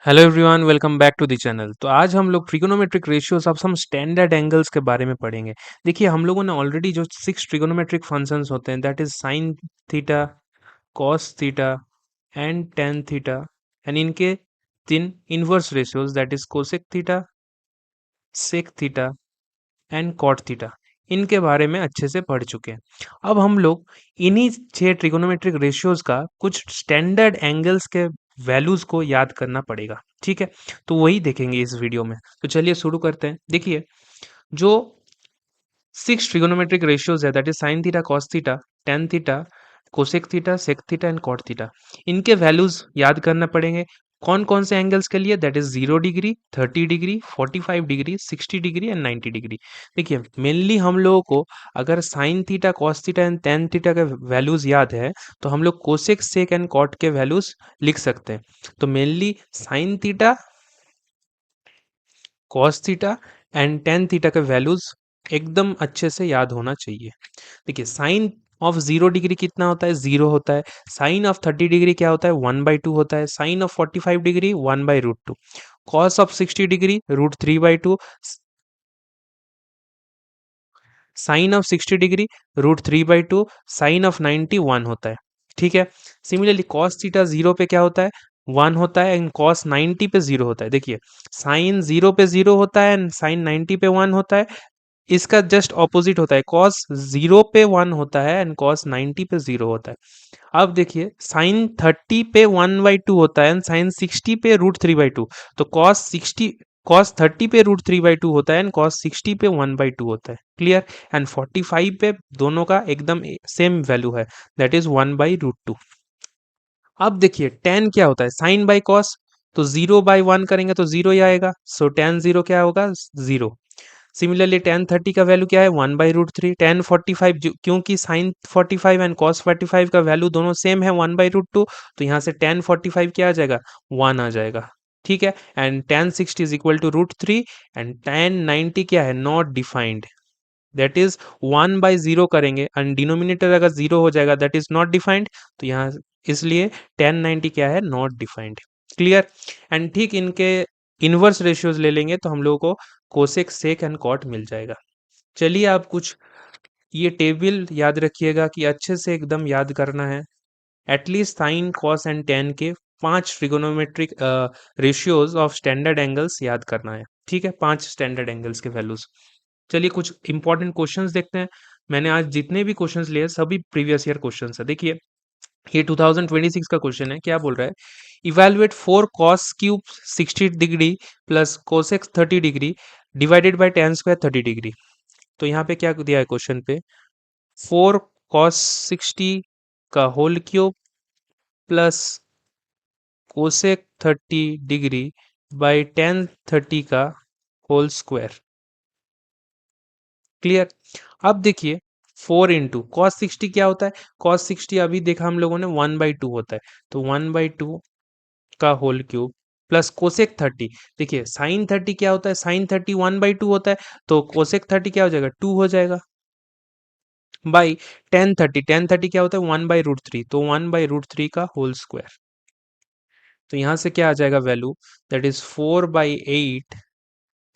Hello everyone, welcome back to the channel. तो आज हम लोग trigonometric ratios of some standard angles के बारे में पढ़ेंगे। देखिए, हम लोगों ने ऑलरेडी जो 6 ट्रिगोनोमेट्रिक फंक्शंस होते हैं, that is sine theta, cos theta and tan theta, and इनके 3 inverse ratios, that is cosec theta, sec theta and cot theta, इनके बारे में अच्छे से पढ़ चुके हैं। अब हम लोग इन्हीं 6 ट्रिगोनोमेट्रिक रेशियोज का कुछ स्टैंडर्ड एंगल्स के वैल्यूज को याद करना पड़ेगा। ठीक है, तो वही देखेंगे इस वीडियो में। तो चलिए शुरू करते हैं। देखिए, जो 6 ट्रिगोनोमेट्रिक रेशियोज है, that is sine theta, cos theta, tan theta, cosec theta, sec theta and cot theta, इनके वैल्यूज याद करना पड़ेंगे। कौन कौन से एंगल्स के लिए? That is 0 degree, 30 degree, 45 degree, 60 degree and 90 degree. देखिए, मेनली हम लोगों को अगर sine theta, cos theta and tan theta के वैल्यूज याद है, तो हम लोग कोसेक, सेक एंड कॉट के वैल्यूज लिख सकते हैं। तो mainly sign theta, cos theta and tan theta के वैल्यूज एकदम अच्छे से याद होना चाहिए। देखिए, साइन ऑफ 0 डिग्री कितना होता है? 0 होता है। साइन ऑफ 30 डिग्री क्या होता है? 1/2 होता है। Sine of 45 degree 1/√2। Cos of 60 degree √3/2। Sine of 60 degree √3/2। Sine of 91 होता है। ठीक है। सिमिलरली कॉस थीटा 0 पे क्या होता है? 1 होता है, एंड कॉस 90 पे 0 होता है। देखिए, साइन 0 पे 0 होता है एंड साइन 90 पे 1 होता है। इसका जस्ट ऑपोजिट होता है, कॉस 0 पे 1 होता है एंड कॉस 90 पे 0 होता है। अब देखिए, साइन 30 पे 1/2 होता है एंड साइन 60 पे √3/2। तो कॉस 30 पे √3/2 होता है एंड कॉस 60 पे 1/2 होता है। क्लियर? एंड 45 पे दोनों का एकदम सेम वैल्यू है, दैट इज 1/√2। अब देखिए, टेन क्या होता है? Sine by cos. तो 0/1 करेंगे तो 0 ही आएगा, सो टेन 0 क्या होगा? 0। सिमिलरली टेन 30 का वैल्यू क्या है? 1/√3। टेन 45, क्योंकि साइन 45 एंड कॉस 45 का वैल्यू दोनों सेम है, 1/√2, तो यहाँ से टेन 45 क्या आ जाएगा? 1 आ जाएगा। ठीक है। And tan 60 is equal to √3। And tan 90 क्या है? नॉट डिफाइंड, दैट इज 1/0 करेंगे एंड डिनोमिनेटर अगर 0 हो जाएगा, दैट इज नॉट डिफाइंड। तो यहाँ इसलिए टेन 90 क्या है? Not defined. क्लियर? एंड ठीक इनके इनवर्स रेशियोज ले लेंगे तो हम लोगों को कोसेक, सेक एंड कॉट मिल जाएगा। चलिए, आप कुछ ये टेबल याद रखिएगा कि अच्छे से एकदम याद करना है। At least sine, cos and tan के 5 trigonometric ratios of standard angles याद करना है। ठीक है, 5 स्टैंडर्ड एंगल्स के वैल्यूज। चलिए, कुछ इंपॉर्टेंट क्वेश्चंस देखते हैं। मैंने आज जितने भी क्वेश्चंस लिए सभी प्रीवियस ईयर क्वेश्चंस है। देखिए, ये 2026 का क्वेश्चन है। क्या बोल रहा है? Evaluate 4 cos³ 60 degree plus cosec 30 degree divided by ten square 30 degree. तो यहाँ पे क्या दिया है क्वेश्चन पे? 4 cos 60 का whole cube plus cosec 30 degree by tan 30 का होल स्क्वायर। क्लियर? अब देखिए, 4 इंटू कॉस 60 क्या होता है? कॉस 60 अभी देखा हम लोगों ने 1/2 होता है, तो 1/2 का होल क्यूब प्लस कोसेक 30। देखिए, साइन 30 क्या होता है? साइन 30 1/2 होता है, तो कोसेक 30 क्या हो जाएगा? 2 हो जाएगा। बाई टेन 30 क्या होता है? 1/√3, तो 1/√3 का होल स्क्वायर। तो यहां से क्या आ जाएगा value? That is 4/8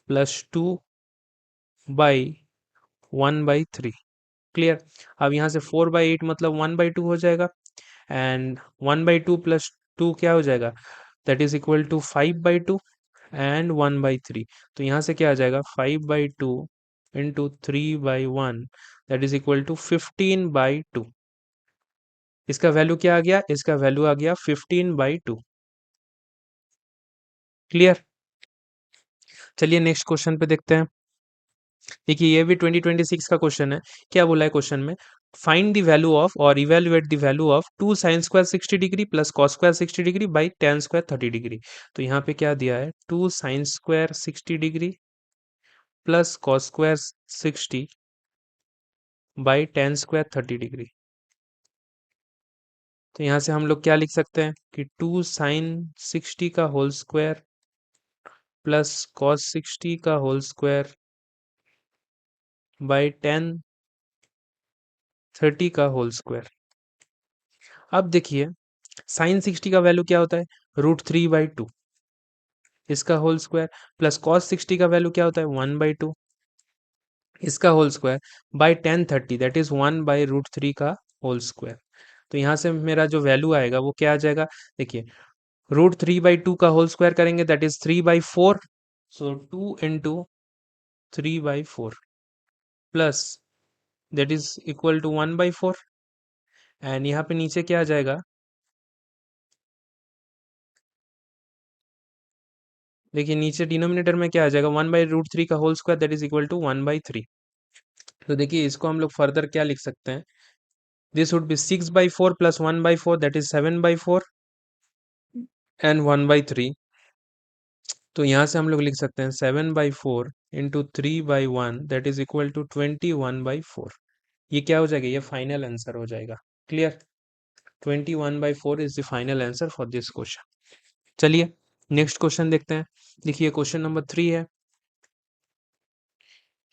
plus 2/1/3। Clear? अब यहाँ से 4/8 मतलब 1/2 हो जाएगा, एंड 1/2 प्लस 2 क्या हो जाएगा? That is equal to 5/2 and 1/3। तो यहाँ से क्या आ जाएगा? 5/2 into 3/1, that is equal to 15/2। इसका वैल्यू क्या आ गया? इसका वैल्यू आ गया 15/2। क्लियर? चलिए, नेक्स्ट क्वेश्चन पे देखते हैं। देखिए, ये भी 2026 का क्वेश्चन है। क्या बोला है क्वेश्चन में? फाइंड द वैल्यू ऑफ और evaluate the value of 2 sin² 60 degree plus cos² 60 degree by tan² 30 degree. तो यहाँ पे क्या दिया है? 2 sin² 60 degree plus cos² 60 by tan² 30 degree. तो यहाँ से हम लोग क्या लिख सकते हैं कि 2 sin 60 का होल स्क्वायर प्लस cos 60 का होल स्क्वायर बाई tan 30 का होल स्क्वायर। अब देखिए, साइन 60 का वैल्यू क्या होता है? √3/2। इसका होल स्क्वायर प्लस कॉस 60 का वैल्यू क्या होता है 1/2 इसका whole square by tan 30 that is 1/√3 का होल स्क्वायर। तो यहाँ से मेरा जो वैल्यू आएगा वो क्या आ जाएगा, देखिए √3/2 का होल स्क्वायर करेंगे that is 3/4, so 2 × 3/4 plus that is equal to 1/4 and यहाँ पे नीचे क्या आ जाएगा, देखिए नीचे डिनोमिनेटर में क्या आ जाएगा 1/√3 का whole square that is equal to 1/3। तो देखिए इसको हम लोग फर्दर क्या लिख सकते हैं, this would be 6/4 plus 1/4 that is 7/4 and 1/3। तो यहाँ से हम लोग लिख सकते हैं 7/4 into 3/1 that is equal to 21/4। ये क्या हो जाएगा, ये फाइनल आंसर हो जाएगा। Clear, 21/4 is the final answer for this question. चलिए नेक्स्ट क्वेश्चन देखते हैं। देखिए क्वेश्चन नंबर 3 है,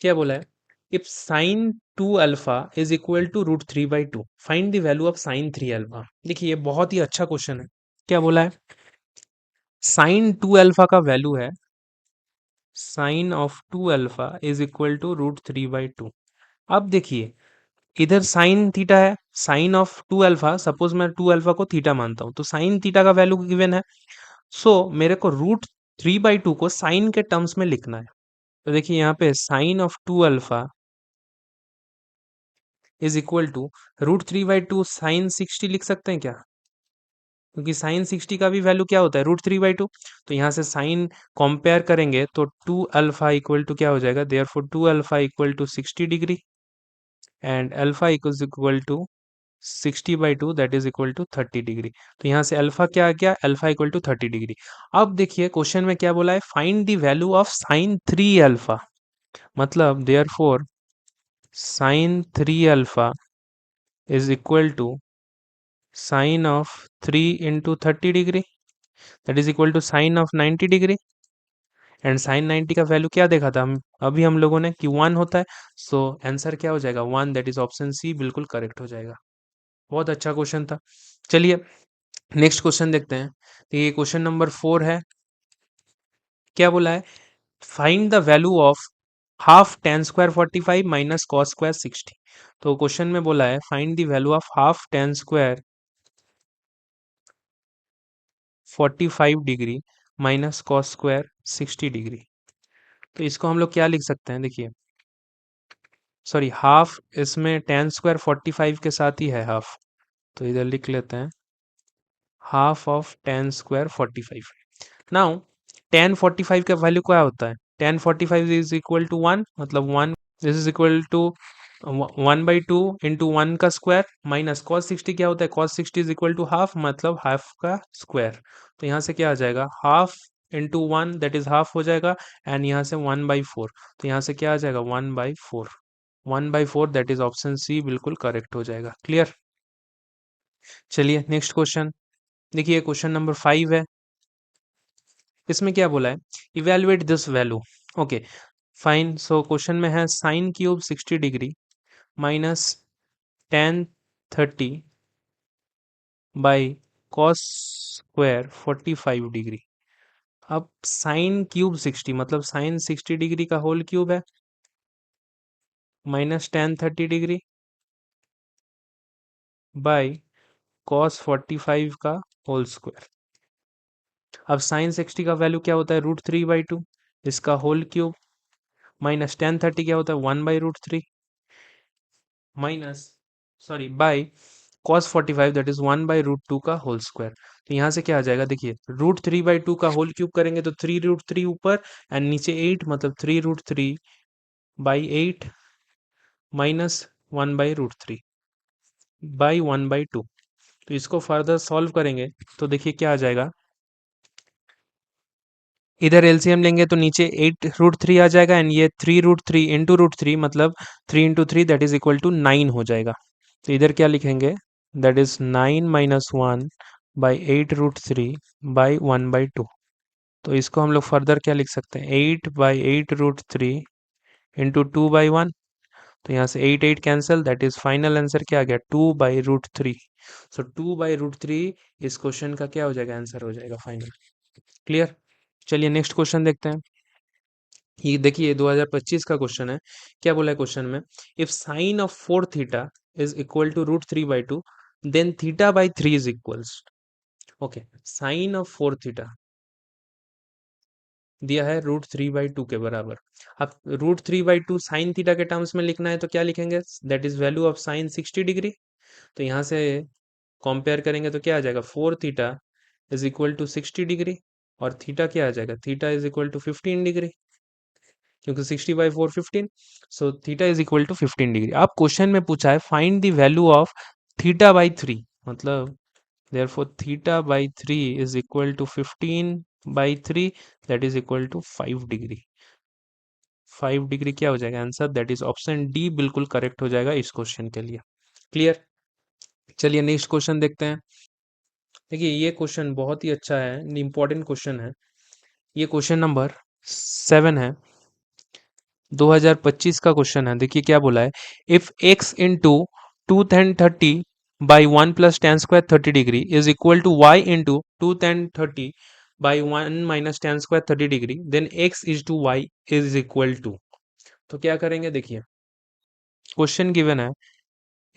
क्या बोला है, if sine 2 alpha is equal to √3/2 find the value of sine 3 alpha. देखिए ये बहुत ही अच्छा क्वेश्चन है। क्या बोला है, साइन 2 अल्फा का वैल्यू है, sine of 2 alpha is equal to √3/2। अब देखिए इधर साइन थीटा है, साइन ऑफ 2 अल्फा, सपोज मैं 2 अल्फा को थीटा मानता हूं तो साइन थीटा का वैल्यू गिवन है। सो मेरे को √3/2 को साइन के टर्म्स में लिखना है। तो देखिए यहाँ पे sine of 2 alpha is equal to √3/2 sine 60 लिख सकते हैं क्या, क्योंकि साइन 60 का भी वैल्यू क्या होता है √3/2। तो यहाँ से साइन कंपेयर करेंगे तो 2 अल्फा इक्वल टू क्या हो जाएगा, therefore 2 alpha equal to 60 degree and alpha equal to 60/2 that is equal to 30 degree. तो यहाँ से अल्फा क्या आ गया, अल्फा इक्वल टू 30 डिग्री। अब देखिए क्वेश्चन में क्या बोला है, find the value of sine 3 alpha, मतलब therefore sine 3 alpha is equal to sine of 3 into 30 degree that is equal to sine of 90 degree and sine 90 का वैल्यू क्या देखा था हम अभी हम लोगों ने कि 1 होता है। सो आंसर क्या हो जाएगा 1, दैट इज ऑप्शन सी बिल्कुल करेक्ट हो जाएगा। बहुत अच्छा क्वेश्चन था। चलिए नेक्स्ट क्वेश्चन देखते हैं। तो ये क्वेश्चन नंबर 4 है, क्या बोला है, find the value of half tan square 45 minus cos square 60। तो क्वेश्चन में बोला है find the value of half tan square 45 degree minus cos square 60 degree. तो इसको हम लोग क्या लिख सकते हैं, देखिए सॉरी हाफ, इसमें tan स्क्वायर 45 के साथ ही है हाफ, तो इधर लिख लेते हैं half of tan square 45। Now tan 45 का वैल्यू क्या होता है, tan 45 इज इक्वल टू 1, मतलब 1, this is equal to 1/2 into 1 का स्क्वायर माइनस कॉस 60 क्या होता है, cos 60 is equal to half, मतलब हाफ का स्क्वायर। तो यहाँ से क्या आ जाएगा half into 1 that is half हो जाएगा एंड यहाँ से 1/4, तो यहाँ से क्या आ जाएगा 1/4, 1/4 दैट इज ऑप्शन सी बिल्कुल करेक्ट हो जाएगा। क्लियर, चलिए नेक्स्ट क्वेश्चन। देखिए क्वेश्चन नंबर 5 है, इसमें क्या बोला है, evaluate this value. Okay fine, so question में है sine cube 60 degree minus tan 30 by cos square 45 degree. अब साइन क्यूब 60 मतलब साइन 60 डिग्री का होल क्यूब है minus tan 30 degree by cos 45 का होल स्क्वायर। अब साइन 60 का वैल्यू क्या होता है √3/2, इसका होल क्यूब माइनस tan 30 क्या होता है 1/√3 minus sorry by cos 45 that is 1/√2 का होल स्क्वायर। तो यहाँ से क्या आ जाएगा, देखिए √3/2 का होल क्यूब करेंगे तो 3√3 ऊपर एंड नीचे 8, मतलब 3√3/8 माइनस 1/√3 बाई 1/2। तो इसको फर्दर सॉल्व करेंगे तो देखिए क्या आ जाएगा, इधर एलसीएम लेंगे तो नीचे 8√3 आ जाएगा एंड ये 3√3 इंटू √3 मतलब 3 into 3 that is equal to 9 हो जाएगा। तो इधर क्या लिखेंगे, दैट इज 9 माइनस 1 बाई 8√3/1/2। तो इसको हम लोग फर्दर क्या लिख सकते हैं 8/8√3 इंटू 2/1। तो यहाँ से 8 8 cancel, that is final answer क्या आ गया 2/√3। सो 2/√3 इस क्वेश्चन का क्या हो जाएगा आंसर हो जाएगा फाइनल। क्लियर, चलिए नेक्स्ट क्वेश्चन देखते हैं। ये देखिए 2025 का क्वेश्चन है। क्या बोला है क्वेश्चन में, if sine of 4 theta is equal to √3/2 then θ/3 is equals. Okay, sine of 4 theta दिया है √3/2 के बराबर। अब √3/2 साइन थीटा के टर्म्स में लिखना है तो क्या लिखेंगे, that is value of sign 60 degree. तो यहाँ से कंपेयर करेंगे तो क्या आ जाएगा, 4 theta is equal to 60 degree, और थीटा क्या आ जाएगा, theta is equal to 15 degree, क्योंकि 60/4 15। So theta is equal to 15 degree. अब क्वेश्चन में पूछा है फाइंड द वैल्यू ऑफ θ/3, मतलब therefore θ/3 is equal to 15/3, that is equal to 5 degree. 5 degree क्या हो जाएगा answer, that is option D बिल्कुल करेक्ट हो जाएगा इस क्वेश्चन के लिए। क्लियर। चलिए नेक्स्ट क्वेश्चन देखते हैं। देखिए ये क्वेश्चन बहुत ही अच्छा है, इंपॉर्टेंट क्वेश्चन है। ये क्वेश्चन नंबर 7 है, 2025 का क्वेश्चन है। देखिए क्या बोला है, if x into 2 tan 30 by 1 + tan² 30 degree is equal to y into 2 tan 30 by 1 - tan² 30 degree, then x is to y is equal to. तो क्या करेंगे, देखिए क्वेश्चन गिवन है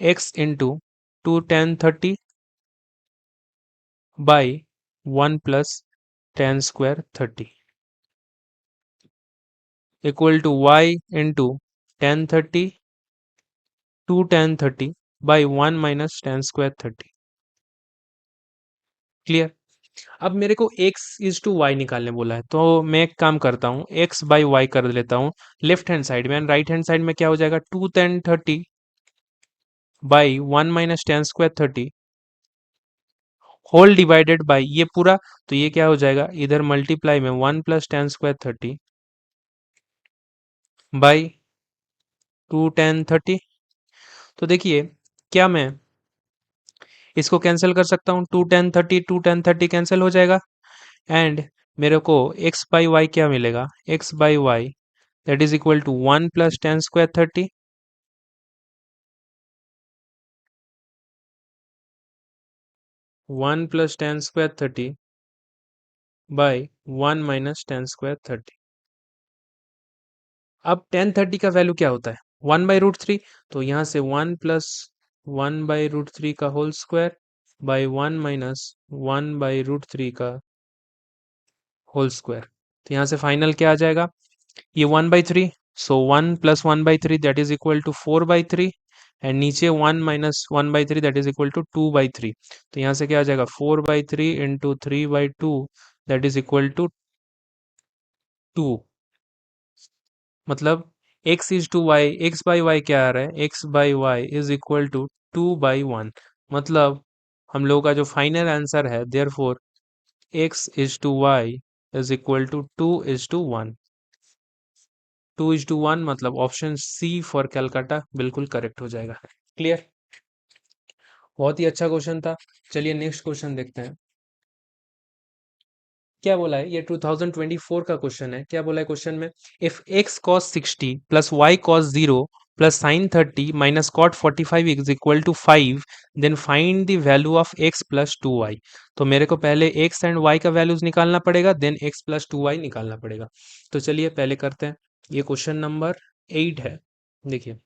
x into 2 tan 30 by 1 + tan² 30 equal to y into tan 30 2 tan 30 by 1 - tan² 30। Clear. अब मेरे को x is to Y निकालने बोला है, तो मैं एक काम करता हूँ, x/y कर लेता हूँ लेफ्ट हैंड साइड में, एंड राइट हैंड साइड में क्या हो जाएगा, 2 tan 30 by 1 - tan² 30 whole divided by ये पूरा, तो ये क्या हो जाएगा, इधर मल्टीप्लाई में 1 + tan² 30 बाई 2 tan 30। तो देखिए क्या मैं इसको कैंसिल कर सकता हूँ, 2 tan 30 कैंसिल हो जाएगा, एंड मेरे को x/y क्या मिलेगा, x/y that is equal to 1 + tan² 30 1 + tan² 30 by 1 - tan² 30। अब tan 30 का वैल्यू क्या होता है, 1/√3, तो यहाँ से 1 + 1/√3 का होल स्क्वायर बाई 1 - 1/√3 का होल स्क्वायर। तो यहाँ से फाइनल क्या आ जाएगा, ये 1/3, so 1 + 1/3 that is equal to 4/3, and नीचे 1 - 1/3 दैट इज इक्वल टू 2/3। तो यहाँ से क्या आ जाएगा, 4/3 into 3/2 that is equal to 2। मतलब x/y क्या आ रहा है, x/y इज इक्वल टू 2/1। मतलब हम लोगों का जो फाइनल आंसर है, therefore x/y is equal to 2:1। 2:1 मतलब ऑप्शन सी फॉर कैलकाटा बिल्कुल करेक्ट हो जाएगा। क्लियर। बहुत ही अच्छा क्वेश्चन था। चलिए नेक्स्ट क्वेश्चन देखते हैं। क्या बोला है, ये 2024 का क्वेश्चन है। क्या बोला है क्वेश्चन में, if x cos 60 plus y cos 0 plus sin 30 minus cot 45 is equal to 5, then find the value of x plus 2y। तो मेरे को पहले x एंड y का वैल्यूज निकालना पड़ेगा, देन x प्लस 2y निकालना पड़ेगा। तो चलिए पहले करते हैं। ये क्वेश्चन नंबर 8 है। देखिए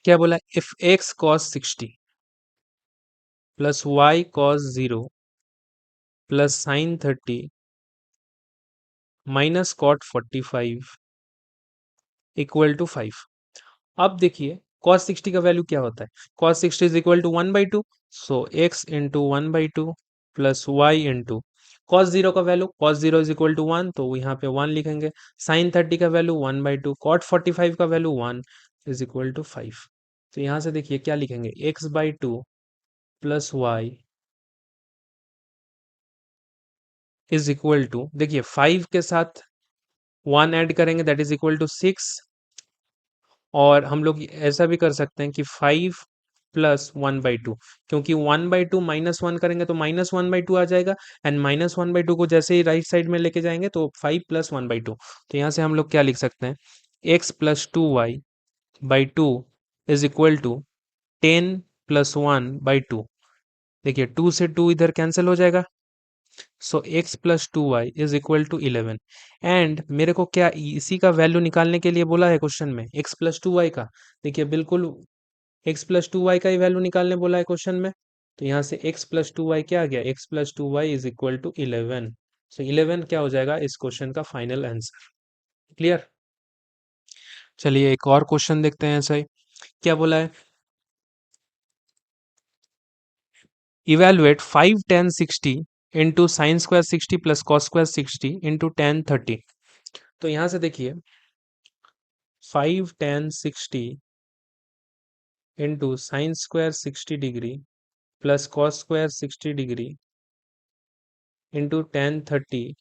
क्या बोला, if x cos 60 plus y cos 0 plus sin 30 minus cot 45 equal to 5। अब देखिए cos 60 का वैल्यू क्या होता है, cos 60 is equal to 1/2, so x into 1/2 plus y into cos 0 का value, cos 0 is equal to 1, तो यहाँ पे 1 लिखेंगे। sin 30 का वैल्यू 1/2, cot 45 का वैल्यू 1 इज इक्वल टू 5। तो यहाँ से देखिए क्या लिखेंगे, x/2 plus y is equal to, देखिए 5 के साथ 1 ऐड करेंगे दैट इज इक्वल टू 6, और हम लोग ऐसा भी कर सकते हैं कि 5 प्लस 1/2, क्योंकि 1/2 -1 करेंगे तो -1/2 आ जाएगा, एंड -1/2 को जैसे ही राइट साइड में लेके जाएंगे तो 5 प्लस 1/2। तो यहाँ से हम लोग क्या लिख सकते हैं, x plus 2y/2 is equal to 10 plus 1/2। देखिए 2 से 2 इधर कैंसिल हो जाएगा, so x plus 2y is equal to 11। And मेरे को क्या इसी का वैल्यू निकालने के लिए बोला है क्वेश्चन में, x प्लस 2y का। देखिए बिल्कुल x प्लस 2y का ही वैल्यू निकालने बोला है क्वेश्चन में। तो यहाँ से x प्लस 2y क्या आ गया, x plus 2y is equal to 11। So 11 क्या हो जाएगा इस क्वेश्चन का फाइनल आंसर। क्लियर। चलिए एक और क्वेश्चन देखते हैं ऐसा ही। क्या बोला है, evaluate 5 10 60 into sine square 60 plus cos square 60 into tan 30। तो यहाँ से देखिए 5 10 60 into sine square 60 degree plus cos square 60 degree into tan 30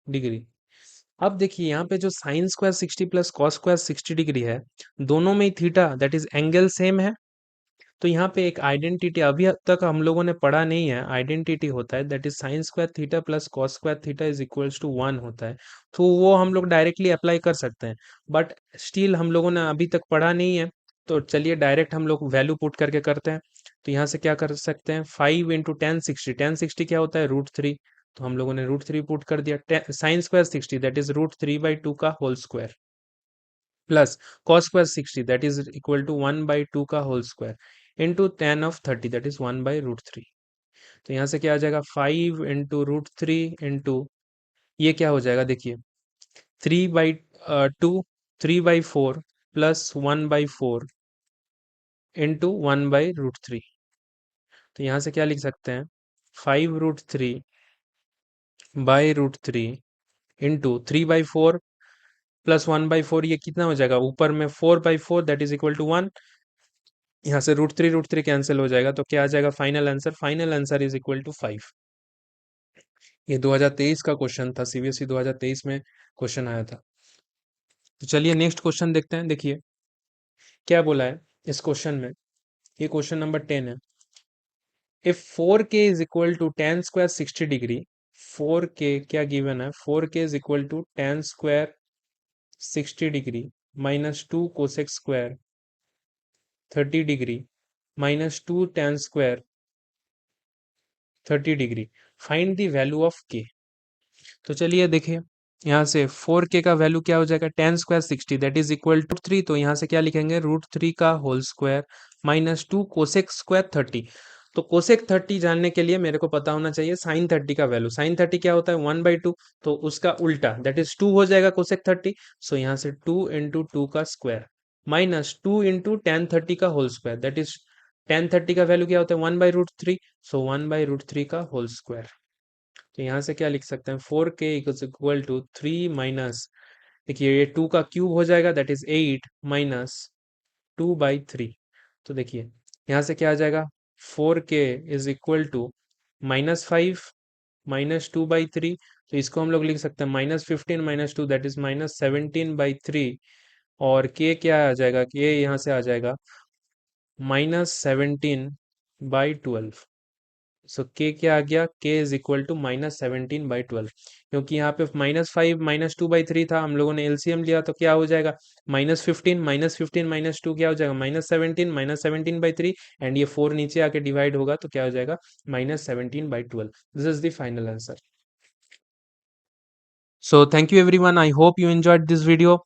degree. अब देखिए यहाँ पे जो sine square 60 plus cos square 60 degree है, दोनों में ही theta that is angle same है। तो यहाँ पे एक आइडेंटिटी अभी तक हम लोगों ने पढ़ा नहीं है, आइडेंटिटी होता है that is sine square theta plus cos square theta is equals to 1 होता है। तो वो हम लोग डायरेक्टली अप्लाई कर सकते हैं, बट स्टिल हम लोगों ने अभी तक पढ़ा नहीं है। तो चलिए डायरेक्ट हम लोग वैल्यू पुट करके करते हैं। तो यहाँ से क्या कर सकते हैं, 5 into tan sixty, tan sixty क्या होता है √3। तो हम लोगों ने √3 पुट कर दिया, साइन स्क्वायर 60 दैट इज √3/2 का whole square plus cos square 60 that is equal to 1/2 का whole square into tan of 30 that is 1/√3। तो यहाँ से क्या आ जाएगा, 5 इंटू √3 इंटू ये क्या हो जाएगा देखिए 3/2, 3/4 प्लस 1/4 इंटू 1/√3। तो यहाँ से क्या लिख सकते हैं, 5√3/√3 इंटू 3/4 प्लस 1/4, ये कितना हो जाएगा ऊपर में 4/4 दैट इज इक्वल टू 1। यहाँ से √3 कैंसिल हो जाएगा, तो क्या आ जाएगा final answer, final answer is equal to 5। ये 2023 का क्वेश्चन था, सीबीएसई 2023 में क्वेश्चन आया था। तो चलिए नेक्स्ट क्वेश्चन देखते हैं। देखिए क्या बोला है इस क्वेश्चन में, ये क्वेश्चन नंबर 10 है। If 4k is equal to tan square 60 degree, 4k क्या गिवन है, 4k is equal to tan square 60 degree minus 2 cosec square 30 degree minus 2 tan square 30 degree, find the value of k। तो चलिए देखिए यहाँ से 4k का value क्या हो जाएगा, tan square 60 that is equal to 3। तो यहाँ से क्या लिखेंगे, √3 का whole square minus 2 cosec square 30। तो कोसेक 30 जानने के लिए मेरे को पता होना चाहिए साइन 30 का वैल्यू। साइन 30 क्या होता है, 1/2। तो उसका उल्टा दैट इज 2 हो जाएगा कोसेक 30। सो यहाँ से 2 इंटू 2 का स्क्वायर माइनस 2 इंटू टेन 30 का whole square that is tan 30 का वैल्यू क्या होता है, 1/√3। सो 1/√3 का होल स्क्वायर। तो यहाँ से क्या लिख सकते हैं, 4k is equal to 3 minus, देखिए ये 2 का क्यूब हो जाएगा दैट इज 8 माइनस 2/3। तो देखिए यहाँ से क्या आ जाएगा, 4k is equal to -5 minus 2/3। तो इसको हम लोग लिख सकते हैं -15 माइनस 2 दैट इज -17/3। और k क्या आ जाएगा, k यहाँ से आ जाएगा -17/12। सो के क्या आ गया, के इज इक्वल टू -17/12। क्योंकि यहाँ पे -5 -2/3 था, हम लोगों ने एलसीएम लिया तो क्या हो जाएगा, -15 -15 -2 क्या हो जाएगा, -17 -17/3। एंड ये 4 नीचे आके डिवाइड होगा तो क्या हो जाएगा, -17/12। This is the final answer. So thank you everyone, I hope you enjoyed this video.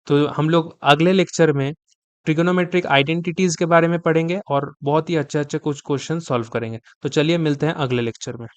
तो हम लोग अगले लेक्चर में ट्रिगोनोमेट्रिक आइडेंटिटीज के बारे में पढ़ेंगे और बहुत ही अच्छे अच्छे कुछ क्वेश्चन सॉल्व करेंगे। तो चलिए मिलते हैं अगले लेक्चर में।